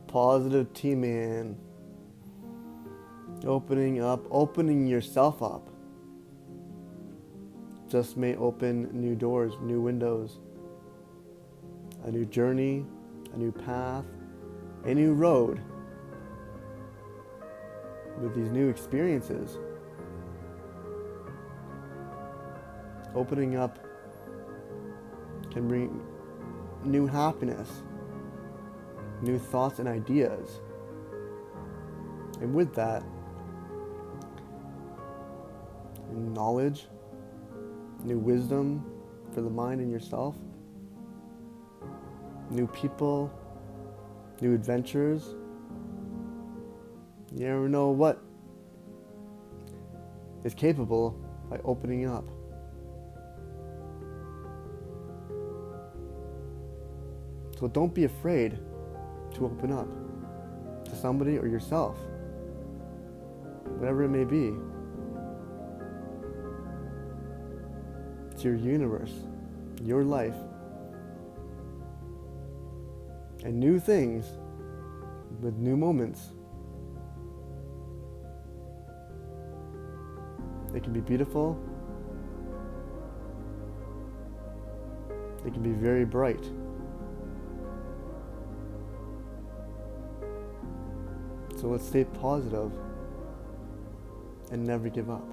Positive T-Man. Opening yourself up just may open new doors, new windows, a new journey, a new path, a new road with these new experiences. Opening up can bring new happiness, new thoughts and ideas. And with that, knowledge, new wisdom for the mind and yourself, new people, new adventures. You never know what is capable by opening up. So don't be afraid to open up to somebody or yourself, whatever it may be. It's your universe, your life, and new things with new moments. They can be beautiful. They can be very bright. So let's stay positive and never give up.